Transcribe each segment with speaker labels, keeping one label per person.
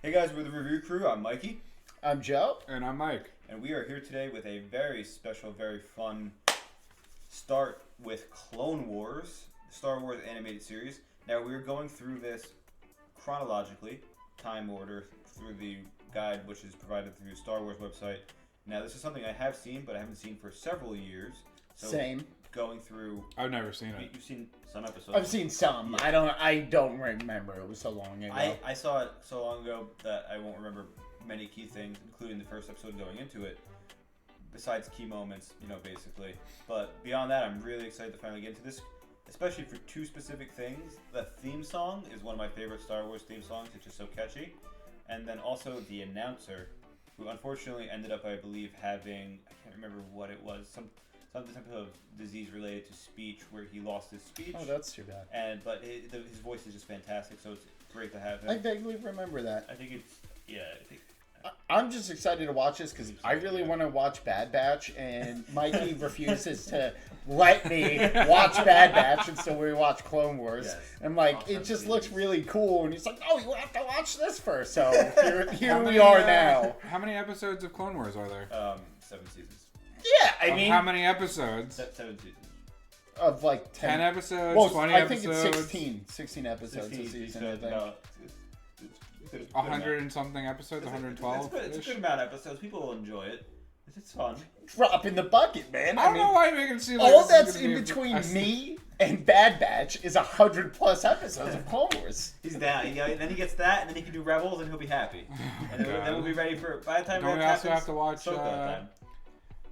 Speaker 1: Hey guys, we're the review crew. I'm Mikey.
Speaker 2: I'm Joe.
Speaker 3: And I'm Mike.
Speaker 1: And we are here today with a very special, very fun start with Clone Wars, Star Wars animated series. Now we're going through this chronologically, time order, through the guide which is provided through the Star Wars website. Now this is something I have seen, but I haven't seen for several years. So
Speaker 2: Same.
Speaker 1: Going through...
Speaker 3: I've never seen it.
Speaker 1: You've seen some episodes?
Speaker 2: I've seen some.
Speaker 1: Yeah.
Speaker 2: I don't remember. It was so long ago.
Speaker 1: I saw it so long ago that I won't remember many key things, including the first episode going into it. Besides key moments, basically. But beyond that, I'm really excited to finally get into this, especially for two specific things. The theme song is one of my favorite Star Wars theme songs. It's just so catchy. And then also the announcer, who unfortunately ended up, I believe, having, I can't remember what it was, some type of disease related to speech where he lost his speech.
Speaker 2: Oh, that's too bad.
Speaker 1: But his voice is just fantastic, so it's great to have him.
Speaker 2: I vaguely remember that.
Speaker 1: I think it's,
Speaker 2: I'm just excited to watch this because I really want to watch Bad Batch, and Mikey refuses to let me watch Bad Batch until we watch Clone Wars.
Speaker 1: Yes.
Speaker 2: I'm like, it just looks really cool, and he's like, oh, you have to watch this first. So here we are now.
Speaker 3: How many episodes of Clone Wars are there?
Speaker 1: 7 seasons.
Speaker 2: Yeah, I mean,
Speaker 3: how many episodes?
Speaker 1: 7 seasons.
Speaker 2: Of like
Speaker 3: 10 episodes,
Speaker 2: well,
Speaker 3: 20
Speaker 2: I think
Speaker 3: episodes?
Speaker 2: it's 16 episodes a season, I think.
Speaker 3: 100 and something episodes, 112?
Speaker 1: It's a good amount of episodes. People will enjoy it. It's fun.
Speaker 2: Drop in the bucket, man.
Speaker 3: I don't know why you're making it seem like
Speaker 2: all
Speaker 3: this is
Speaker 2: that's
Speaker 3: gonna
Speaker 2: in
Speaker 3: be
Speaker 2: between me and Bad Batch is 100+ episodes of Clone Wars.
Speaker 1: He's down. Then he gets that, and then he can do Rebels, and he'll be happy. And then we'll be ready for. By the time
Speaker 3: Don't we
Speaker 1: that
Speaker 3: also
Speaker 1: happens,
Speaker 3: have to watch?
Speaker 1: Ahsoka time.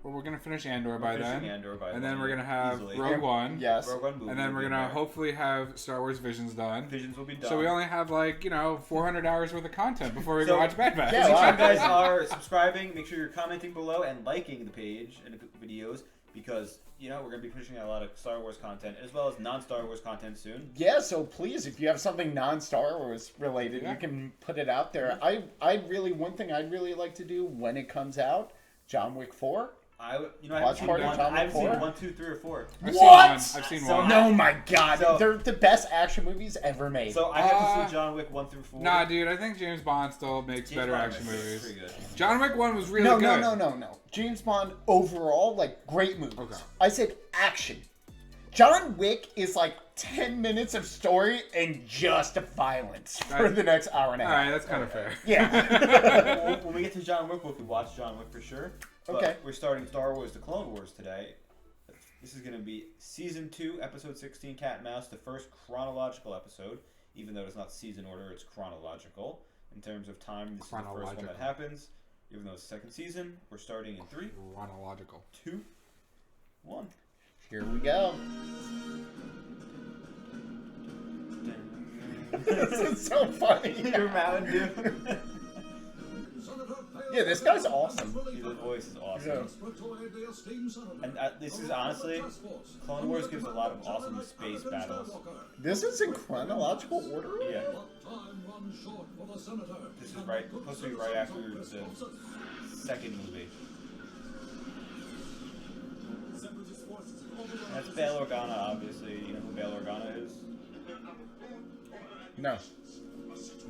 Speaker 3: Well, we're gonna finish Andor by then, and then
Speaker 1: then
Speaker 3: we're gonna have
Speaker 1: easily.
Speaker 3: Rogue One,
Speaker 2: Yes.
Speaker 1: Rogue One movie
Speaker 3: and then we're
Speaker 1: will be
Speaker 3: gonna
Speaker 1: there.
Speaker 3: hopefully have Star Wars Visions done.
Speaker 1: Visions will be done.
Speaker 3: So we only have 400 hours worth of content before we go
Speaker 1: So-
Speaker 3: watch Bad Batch.
Speaker 2: Yeah,
Speaker 1: Make sure
Speaker 2: well,
Speaker 1: you guys are subscribing. Make sure you're commenting below and liking the page and the videos because we're gonna be pushing out a lot of Star Wars content as well as non-Star Wars content soon.
Speaker 2: Yeah, so please, if you have something non-Star Wars related,
Speaker 3: Yeah.
Speaker 2: you can put it out there. One thing I'd really like to do when it comes out, John Wick 4.
Speaker 1: I
Speaker 2: Watch party, John
Speaker 1: I haven't seen
Speaker 2: Wick 4?
Speaker 1: 1, 2, 3, or 4.
Speaker 3: I've
Speaker 2: What?
Speaker 3: Seen one. I've seen
Speaker 1: So
Speaker 3: one.
Speaker 2: No, my God,
Speaker 1: So-
Speaker 2: they're the best action movies ever made.
Speaker 1: So I have to see John Wick 1 through 4.
Speaker 3: Nah, dude, I think James Bond still makes
Speaker 1: James
Speaker 3: better
Speaker 1: Bond
Speaker 3: action
Speaker 1: is
Speaker 3: movies.
Speaker 1: pretty good.
Speaker 3: John Wick 1 was really
Speaker 2: no,
Speaker 3: good.
Speaker 2: no. James Bond overall, great movies.
Speaker 3: Okay.
Speaker 2: I said action. John Wick is 10 minutes of story and just violence for the next hour and a half.
Speaker 3: Alright, that's kind of fair.
Speaker 2: Yeah.
Speaker 1: When we get to John Wick, we'll watch John Wick for sure. But
Speaker 2: Okay.
Speaker 1: we're starting Star Wars: The Clone Wars today. This is going to be Season 2, Episode 16, Cat and Mouse, the first chronological episode. Even though it's not season order, it's chronological. In terms of time, this is the first one that
Speaker 3: Chronological.
Speaker 1: happens. Even though it's second season, we're starting in 3,
Speaker 3: Chronological.
Speaker 1: 2, 1.
Speaker 2: Here we go. This is so funny.
Speaker 1: Your Mountain Dew.
Speaker 2: Yeah, this guy's awesome.
Speaker 1: The voice is awesome.
Speaker 2: Yeah.
Speaker 1: And this is honestly, Clone Wars gives a lot of awesome space battles.
Speaker 2: This is in chronological order?
Speaker 1: Yeah. This is supposed to be right after the second movie. And that's Bail Organa, obviously. You know who Bail Organa is?
Speaker 2: No.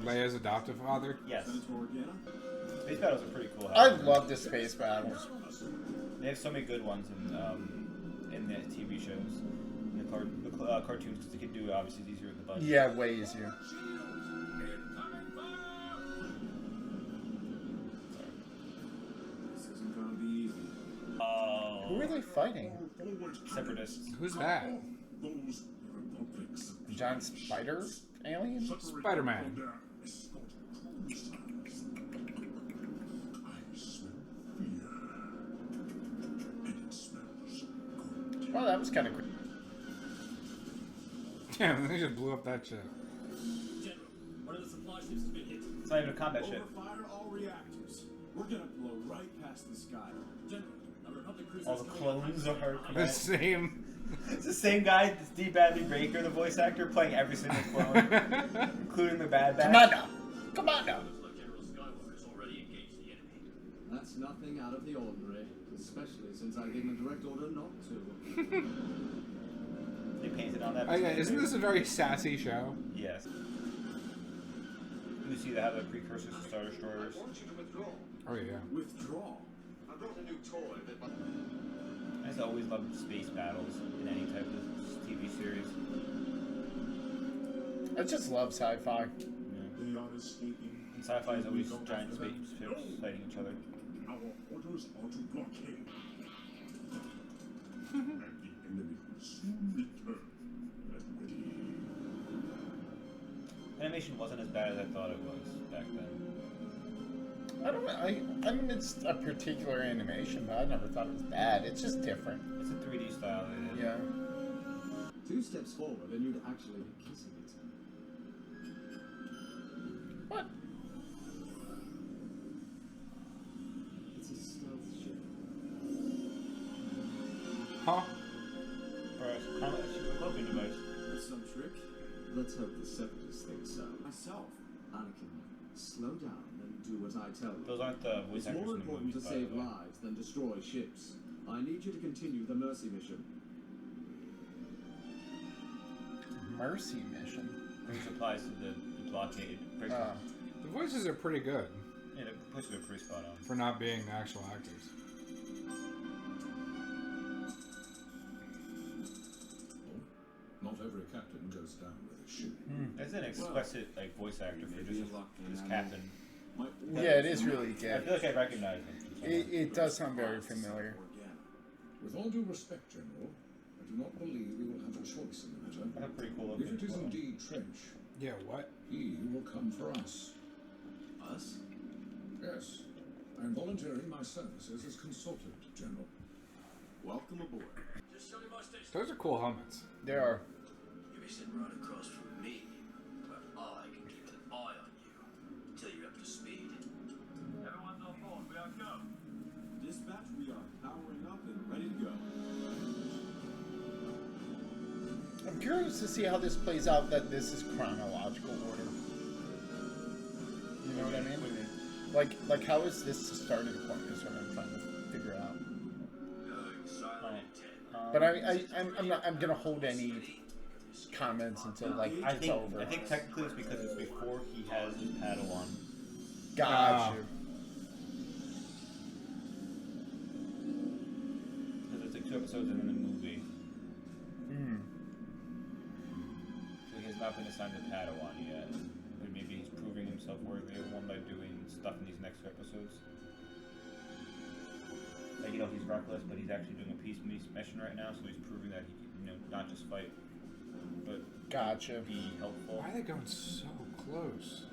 Speaker 3: Leia's adoptive father.
Speaker 1: Yes. Space battles are pretty cool.
Speaker 2: I love the space battles.
Speaker 1: They have so many good ones in the TV shows, in the cartoons, because they can do it. Obviously, it's easier with the budget.
Speaker 2: Yeah, way easier.
Speaker 1: Oh.
Speaker 2: Who are they fighting?
Speaker 1: Separatists.
Speaker 3: Who's that?
Speaker 2: Giant spider alien?
Speaker 3: Spider-Man.
Speaker 2: Oh, that was kind of cool.
Speaker 3: Yeah, they just blew up that shit.
Speaker 4: One of the supply ships has been hit.
Speaker 1: It's not even a combat ship.
Speaker 4: Overfire all reactors. We're gonna blow right past this guy. General, a Republic cruiser
Speaker 1: All the clones are
Speaker 3: The
Speaker 1: coming.
Speaker 3: same.
Speaker 1: It's the same guy, Steve Bradley Baker, the voice actor, playing every single clone, including the Bad Batch.
Speaker 2: Come on now. Come on now.
Speaker 4: Looks like General Skywalker has already engaged the enemy.
Speaker 5: That's nothing out of the ordinary, especially since I gave him a direct order not to.
Speaker 1: They painted on that.
Speaker 3: Oh, yeah, isn't this a very sassy show?
Speaker 1: Yes. We see they have the precursors to Star Destroyers.
Speaker 3: Oh yeah.
Speaker 4: Withdraw.
Speaker 5: I brought a new toy that
Speaker 1: I just always loved space battles in any type of TV series.
Speaker 2: I just love sci-fi.
Speaker 4: They are escaping.
Speaker 1: And sci-fi is always giant spaceships fighting each other.
Speaker 4: Our orders are to blockade. And the enemy will soon return. Get ready.
Speaker 1: Animation wasn't as bad as I thought it was back then.
Speaker 2: I mean, it's a particular animation, but I never thought it was bad. It's just different.
Speaker 1: It's a 3D style. It is.
Speaker 2: Yeah.
Speaker 5: 2 steps forward and you'd actually be kissing it.
Speaker 2: What?
Speaker 5: It's a stealth ship.
Speaker 3: Huh?
Speaker 1: Or a super cloaking device.
Speaker 4: That's some trick.
Speaker 5: Let's hope the Separatists think so.
Speaker 4: Myself.
Speaker 5: Anakin, slow down and do what I tell you.
Speaker 1: Those aren't the voice
Speaker 5: It's
Speaker 1: actors
Speaker 5: more
Speaker 1: in the
Speaker 5: important to
Speaker 1: movies, by
Speaker 5: save
Speaker 1: the way.
Speaker 5: lives than destroy ships. I need you to continue the Mercy mission.
Speaker 2: Mercy mission.
Speaker 1: Which applies to the blockade. Pretty,
Speaker 3: The voices are pretty good
Speaker 1: yeah, the voices are pretty spot on.
Speaker 3: for not being the actual actors.
Speaker 4: Not every captain goes down with a ship.
Speaker 1: There's an explicit like voice actor for
Speaker 5: Maybe
Speaker 1: just
Speaker 5: a luck in
Speaker 1: this
Speaker 5: that.
Speaker 1: captain.
Speaker 4: My
Speaker 2: Yeah, it is really
Speaker 1: I
Speaker 2: good.
Speaker 1: feel like I recognize him.
Speaker 2: It does sound very familiar.
Speaker 6: With all due respect, General, I do not believe we will have a choice in the matter.
Speaker 1: That's pretty cool
Speaker 6: If
Speaker 1: looking.
Speaker 6: it is indeed Trench,
Speaker 3: Yeah, what?
Speaker 6: he will come for us.
Speaker 5: Us?
Speaker 6: Yes, I am volunteering my services as consultant, General.
Speaker 5: Welcome aboard.
Speaker 3: Those are cool helmets.
Speaker 2: They are.
Speaker 7: You'll be sitting right across from me, but I can keep an eye on you until you're up to speed. Everyone's on board. We are go.
Speaker 4: Dispatch, we are powering up and ready to go.
Speaker 2: I'm curious to see how this plays out, that this is chronological order. You know what I mean? Like how is this the starting point is what I'm trying to figure out.
Speaker 7: Going silent in 10.
Speaker 2: But I'm gonna hold any comments until like
Speaker 1: I
Speaker 2: it's
Speaker 1: think
Speaker 2: over.
Speaker 1: I think technically it's because it's before he has his Padawan.
Speaker 2: Got you.
Speaker 1: Because it's like 2 episodes and then the movie. So he has not been assigned a Padawan yet. But maybe he's proving himself worthy of one by doing stuff in these next 2 episodes. Like, you know, he's reckless, but he's actually doing a peace mission right now, so he's proving that he can, you know, not just fight, but
Speaker 2: Gotcha.
Speaker 1: be helpful.
Speaker 3: Why are they going so close?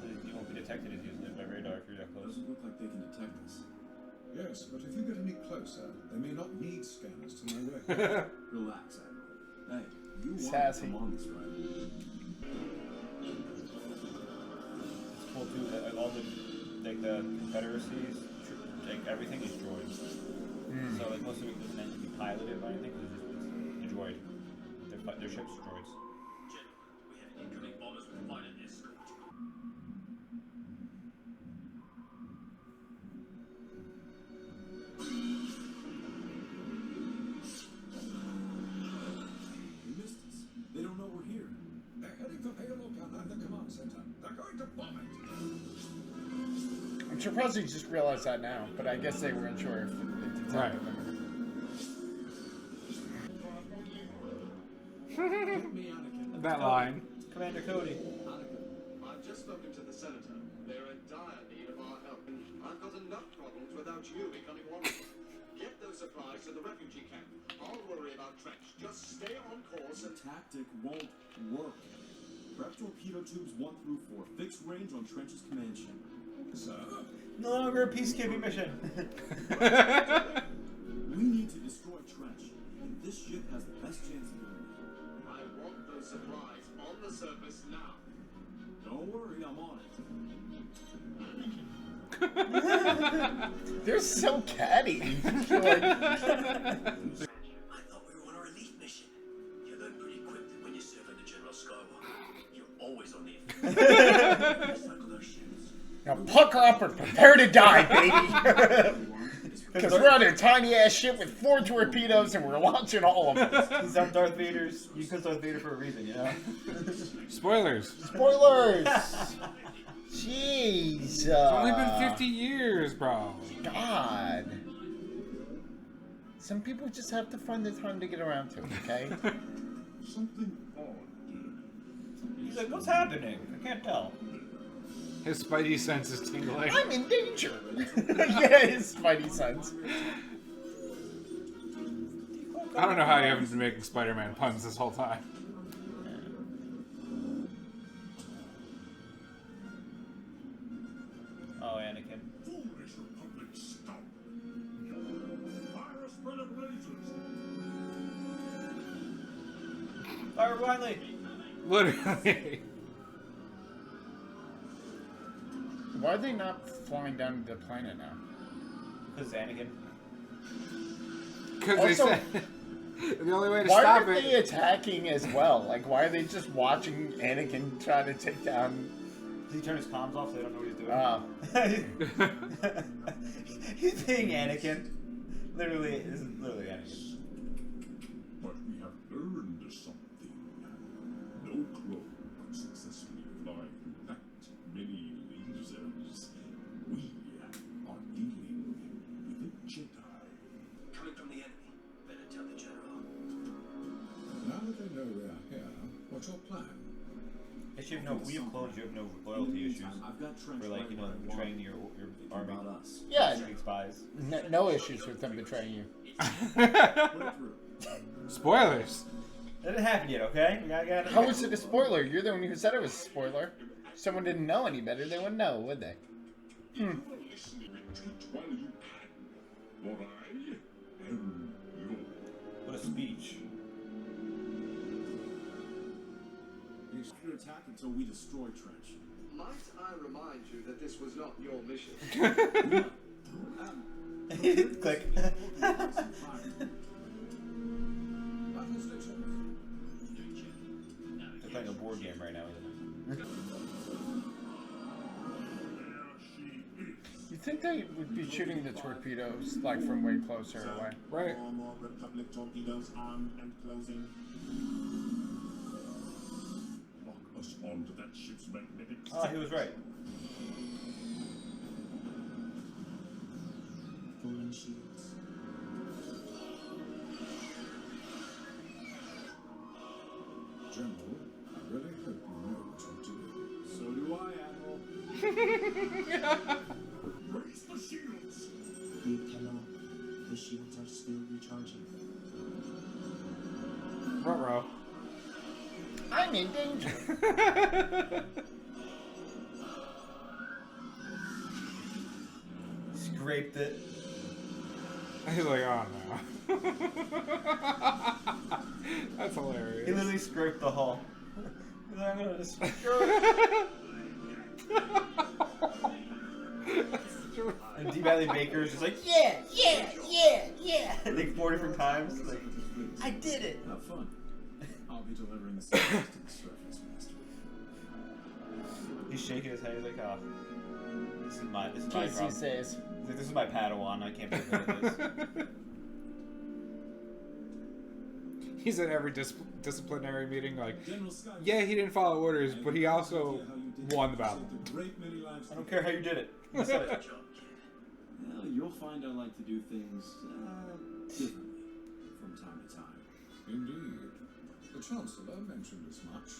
Speaker 1: Because you won't be detected as using it by radar if you're that close.
Speaker 4: Doesn't look like they can detect us.
Speaker 6: Yes, but if you get any closer, they may not need scanners to know where.
Speaker 4: Relax, Admiral. Hey, you want
Speaker 2: Sassy.
Speaker 4: to come on this ride.
Speaker 1: It's cool too that all the Confederacies, like everything is droids. So like most of it doesn't have to be piloted by anything. It's a droid. Their ship's droids.
Speaker 7: General, we have incoming bombers with pilot escort.
Speaker 4: They missed us. They don't know we're here.
Speaker 6: They're heading for Payload and the command center. They're going to bomb it.
Speaker 2: I'm surprised you just realized that now, but I guess they weren't sure if it detected them.
Speaker 4: Get me, Anakin.
Speaker 3: That line.
Speaker 1: Commander Cody.
Speaker 5: Anakin, I've just spoken to the Senator. They're in dire need of our help. I've got enough problems without you becoming one of them. Get those supplies to the refugee camp. I'll worry about Trench. Just stay on course and...
Speaker 4: Tactic won't work. Prep torpedo tubes 1 through 4. Fixed range on Trench's command ship.
Speaker 6: Sir,
Speaker 1: No longer a peacekeeping mission.
Speaker 4: We need to destroy Trench, and this ship has the best chance of doing it.
Speaker 5: I want those supplies on the surface now.
Speaker 4: Don't worry, I'm on it.
Speaker 2: They're so catty. Like,
Speaker 7: I thought we were on a relief mission. You learn pretty quick that when you serve under General Skywalker, you're always on the offensive. Recycle those ships.
Speaker 2: now pucker up and prepare to die, baby.
Speaker 4: Everyone, this
Speaker 2: Because we're on a tiny ass ship with 4 torpedoes and we're launching all of them.
Speaker 1: He's on Darth Vader's. You killed Darth Vader for a reason, you know?
Speaker 3: Spoilers.
Speaker 2: Spoilers! Jeez.
Speaker 3: It's only been 50 years, bro.
Speaker 2: God. Some people just have to find the time to get around to it, okay?
Speaker 6: Something odd.
Speaker 1: He's like, what's happening? I can't tell.
Speaker 3: His spidey sense is tingling.
Speaker 2: I'm in danger. Yeah, his spidey sense.
Speaker 3: I don't know how you haven't been making Spider-Man puns this whole time.
Speaker 1: Oh, Anakin.
Speaker 6: Foolish Republic scum. Fire a spread of lasers.
Speaker 1: Fire blindly!
Speaker 3: Literally.
Speaker 2: Why are they not flying down to the planet now?
Speaker 1: Because Anakin.
Speaker 3: Because
Speaker 2: Also,
Speaker 3: they said the only way to
Speaker 2: Why
Speaker 3: stop
Speaker 2: are they
Speaker 3: it.
Speaker 2: attacking as well? Like, why are they just watching Anakin try to take down...
Speaker 1: Does he turn his comms off so they don't know what he's doing? He's being Anakin. Literally, this is literally Anakin.
Speaker 6: But we have learned something. No clone could successfully fly through that many lasers. We are dealing with a Jedi.
Speaker 7: Coming from the enemy. Better tell the general.
Speaker 6: Now that they know we are here, what's your plan?
Speaker 1: If you have no, we have clones, you have no loyalty issues.
Speaker 4: I've got Trench
Speaker 1: For like, you know,
Speaker 4: right
Speaker 1: betraying your army.
Speaker 4: about us.
Speaker 2: Yeah,
Speaker 1: Being spies.
Speaker 2: no issues with them betraying you.
Speaker 4: Put it through.
Speaker 3: Spoilers.
Speaker 1: That didn't happen yet, okay? I got
Speaker 2: How is it a spoiler? You're the one who said it was a spoiler. If someone didn't know any better, they wouldn't know, would they?
Speaker 6: You are listening retreat while you can. For I am Lord.
Speaker 1: What a speech.
Speaker 4: He's going to attack until we destroy Trench.
Speaker 5: Might I remind you that this was not your mission?
Speaker 1: Click.
Speaker 6: Battle station.
Speaker 1: They're playing a board game right now, isn't it?
Speaker 2: You'd think they would be shooting the torpedoes, like, from way closer away.
Speaker 3: Right.
Speaker 4: More Republic torpedoes armed and closing.
Speaker 6: Lock us onto that ship's magnetic
Speaker 1: Oh, he was right.
Speaker 4: Pulling shields.
Speaker 6: General, I really hope you know what to do.
Speaker 4: So do I, Admiral.
Speaker 6: Raise the shields!
Speaker 4: We cannot. The shields are still recharging.
Speaker 3: Ruh-roh.
Speaker 2: I'm in danger.
Speaker 1: Scraped it.
Speaker 3: He's like, oh no. That's
Speaker 1: He
Speaker 3: hilarious.
Speaker 1: literally scraped the hull. He's like, I'm gonna just scrape. And D. Bradley Baker is just like, yeah, like 4 different times. Like, I did it.
Speaker 4: Have fun. I'll be delivering the signals to the surface master.
Speaker 1: He's shaking his head. He's like, oh, this is my
Speaker 2: Casey
Speaker 1: problem.
Speaker 2: says.
Speaker 1: He's like, this is my Padawan. I can't be good at this.
Speaker 3: He's at every disciplinary meeting, like,
Speaker 4: General Scott.
Speaker 3: yeah, he didn't follow orders, but he also won the battle.
Speaker 4: Saved a great many lives
Speaker 1: I don't care how you did it. You said it.
Speaker 4: Well, you'll find I like to do things differently from time to time.
Speaker 6: Indeed. The Chancellor mentioned as much,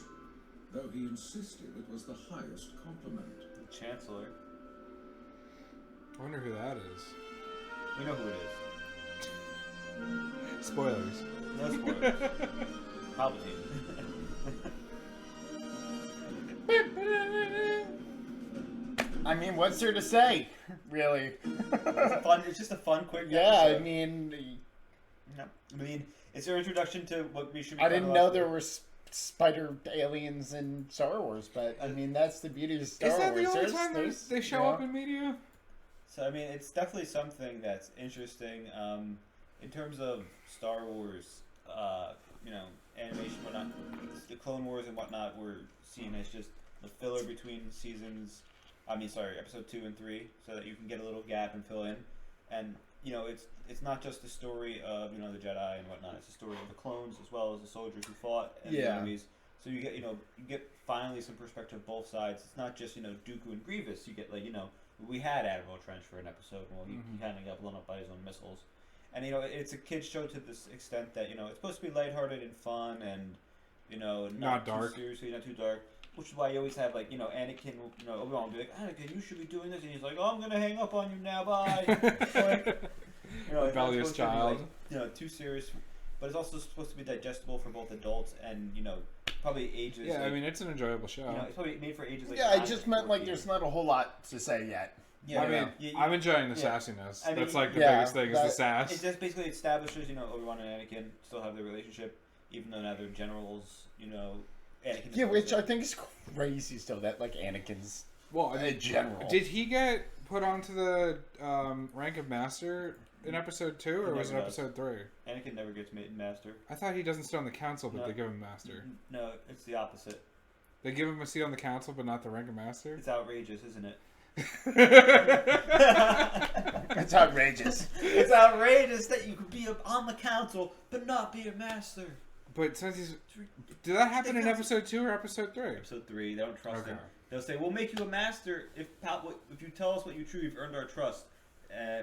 Speaker 6: though he insisted it was the highest compliment.
Speaker 1: The Chancellor.
Speaker 3: I wonder who that is.
Speaker 1: We know who it is.
Speaker 3: Spoilers.
Speaker 1: No spoilers. Palpatine.
Speaker 2: I mean, what's there to say, really?
Speaker 1: It's just a fun, quick.
Speaker 2: Yeah,
Speaker 1: episode.
Speaker 2: I mean,
Speaker 1: Yeah. I mean, it's your introduction to what we should be.
Speaker 2: I didn't know there
Speaker 1: chronological.
Speaker 2: were spider aliens in Star Wars, but I mean, that's the beauty of Star
Speaker 3: Is that
Speaker 2: Wars.
Speaker 3: the only
Speaker 2: There's-
Speaker 3: time
Speaker 2: there's,
Speaker 3: they show
Speaker 2: you know,
Speaker 3: up in media?
Speaker 1: So I mean, it's definitely something that's interesting. In terms of Star Wars, you know, animation, whatnot, the Clone Wars and whatnot were seen as just the filler between seasons. I mean, sorry, episode 2 and 3, so that you can get a little gap and fill in. And you know, it's not just the story of, you know, the Jedi and whatnot. It's the story of the clones as well as the soldiers who fought and the enemies. So you get finally some perspective of both sides. It's not just, you know, Dooku and Grievous. You get, like, you know, we had Admiral Trench for an episode. Well, he kind of got blown up by his own missiles. And, you know, it's a kid's show to this extent that, you know, it's supposed to be lighthearted and fun and, you know, not too
Speaker 3: dark.
Speaker 1: Seriously, not too dark. Which is why you always have, like, you know, Anakin, you know, Obi-Wan will be like, Anakin, you should be doing this. And he's like, oh, I'm going to hang up on you now, bye. Like, you know,
Speaker 3: Rebellious child.
Speaker 1: Be, like, you know, too serious. But it's also supposed to be digestible for both adults and, you know, probably ages.
Speaker 3: Yeah,
Speaker 1: like,
Speaker 3: I mean, it's an enjoyable show.
Speaker 1: You know, it's probably made for ages like
Speaker 2: Yeah, I just meant like there's not a whole lot to say yet.
Speaker 1: Yeah,
Speaker 3: I mean, I'm enjoying the sassiness.
Speaker 1: I mean,
Speaker 3: that's like the
Speaker 2: yeah,
Speaker 3: biggest thing is the sass.
Speaker 1: It just basically establishes, you know, Obi-Wan and Anakin still have their relationship, even though now they're generals, you know. Anakin's
Speaker 2: Yeah, which I think is crazy still, that like Anakin's a general.
Speaker 3: Did he get put onto the rank of master in episode 2, or was it episode 3?
Speaker 1: Anakin never gets made master.
Speaker 3: I thought he doesn't sit on the council, but they give him master.
Speaker 1: No, it's the opposite.
Speaker 3: They give him a seat on the council, but not the rank of master?
Speaker 1: It's outrageous, isn't it?
Speaker 2: It's outrageous.
Speaker 1: It's outrageous that you could be on the council but not be a master.
Speaker 3: But since he's... Did that happen in episode 2 or episode 3?
Speaker 1: Episode 3. They don't trust him. They'll say, we'll make you a master if you tell us what you true, you've earned our trust.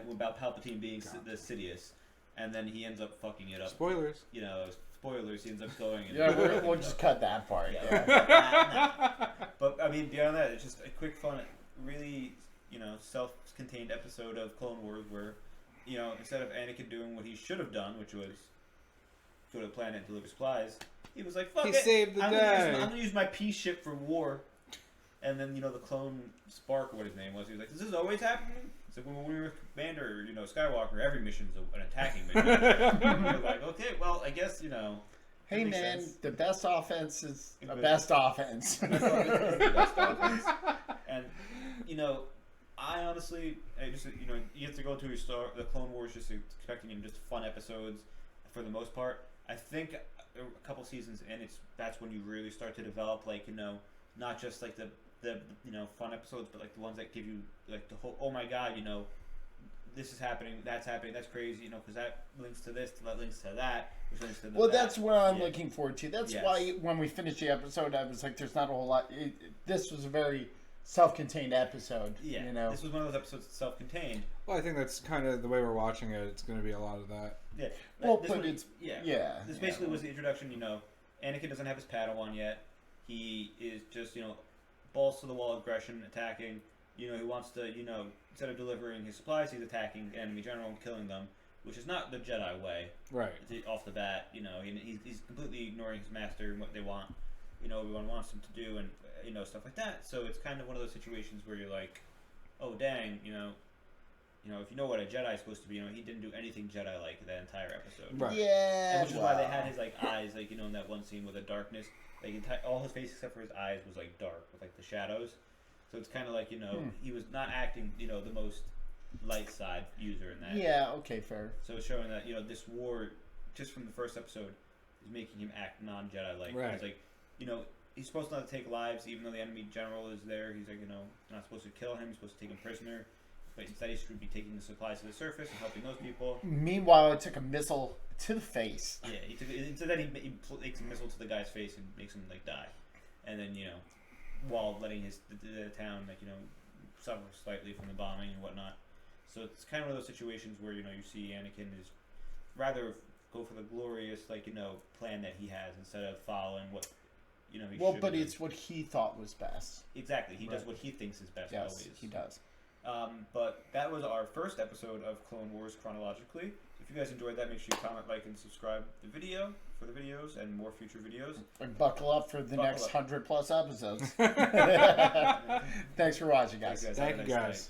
Speaker 1: About Palpatine being the Sidious. And then he ends up fucking it up.
Speaker 3: Spoilers.
Speaker 1: You know, spoilers. He ends up going...
Speaker 2: Yeah, we'll just cut that part.
Speaker 1: Yeah. But, I mean, beyond that, it's just a quick, fun, really, you know, self-contained episode of Clone Wars where, you know, instead of Anakin doing what he should have done, which was go to the planet and deliver supplies, he was like, fuck it.
Speaker 3: He saved the day.
Speaker 1: I'm going to use my peace ship for war. And then, you know, the clone Spark, what his name was, he was like, does this always happen? It's like, when we were with Commander, you know, Skywalker, every mission's an attacking mission. You're like, okay, well, I guess, you know.
Speaker 2: Hey, man,
Speaker 1: sense.
Speaker 2: the best offense is the best offense.
Speaker 1: The best offense. And, you know, I honestly, you know, you have to go to the Clone Wars just expecting just fun episodes for the most part. I think a couple seasons in, that's when you really start to develop, like, you know, not just like the you know, fun episodes, but like the ones that give you like the whole, oh my god, you know, this is happening, that's crazy, you know, because that links to this, that links to that, which links to
Speaker 2: well,
Speaker 1: that.
Speaker 2: that's what I'm looking forward to. That's why when we finished the episode, I was like, there's not a whole lot. This was a very self-contained episode.
Speaker 1: Yeah,
Speaker 2: you know,
Speaker 1: this was one of those episodes that's self-contained.
Speaker 3: Well, I think that's kind of the way we're watching it. It's going to be a lot of that.
Speaker 1: Yeah.
Speaker 2: Well, but it's
Speaker 1: This basically was the introduction. You know, Anakin doesn't have his Padawan yet. He is just, you know, balls to the wall aggression, attacking. You know, he wants to, you know, instead of delivering his supplies, he's attacking the enemy general and killing them, which is not the Jedi way.
Speaker 3: Right.
Speaker 1: Off the bat, you know, he's completely ignoring his master and what they want. You know, Obi-Wan wants him to do, and you know, stuff like that. So it's kind of one of those situations where you're like, oh dang, you know, if you know what a Jedi is supposed to be, you know, he didn't do anything Jedi-like that entire episode.
Speaker 3: Right.
Speaker 2: Yeah.
Speaker 1: And which is why they had his like eyes, like, you know, in that one scene with the darkness, like all his face except for his eyes was like dark with like the shadows. So it's kind of like, you know, he was not acting, you know, the most light side user in that.
Speaker 2: Yeah. Okay. Fair.
Speaker 1: So it's showing that, you know, this war, just from the first episode, is making him act non-Jedi-like.
Speaker 3: Right.
Speaker 1: It's like, you know, he's supposed not to take lives, even though the enemy general is there. He's like, you know, not supposed to kill him. He's supposed to take him prisoner. But instead, he should be taking the supplies to the surface and helping those people.
Speaker 2: Meanwhile, it took a missile to the face.
Speaker 1: Yeah, instead he takes a missile to the guy's face and makes him like die, and then, you know, while letting the town, like, you know, suffer slightly from the bombing and whatnot. So it's kind of one of those situations where, you know, you see Anakin is rather go for the glorious, like, you know, plan that he has instead of following what, you know, he should
Speaker 2: but
Speaker 1: do.
Speaker 2: it's what he thought was best.
Speaker 1: Exactly, he does what he thinks is best.
Speaker 2: Yes,
Speaker 1: always.
Speaker 2: he does.
Speaker 1: But that was our first episode of Clone Wars Chronologically. If you guys enjoyed that, make sure you comment, like, and subscribe the video for the videos and more future videos.
Speaker 2: And buckle up for the next 100+ episodes. Thanks for watching, guys.
Speaker 1: Thanks, guys.
Speaker 3: Thank
Speaker 1: Have a
Speaker 3: you,
Speaker 1: nice
Speaker 3: guys.
Speaker 1: night.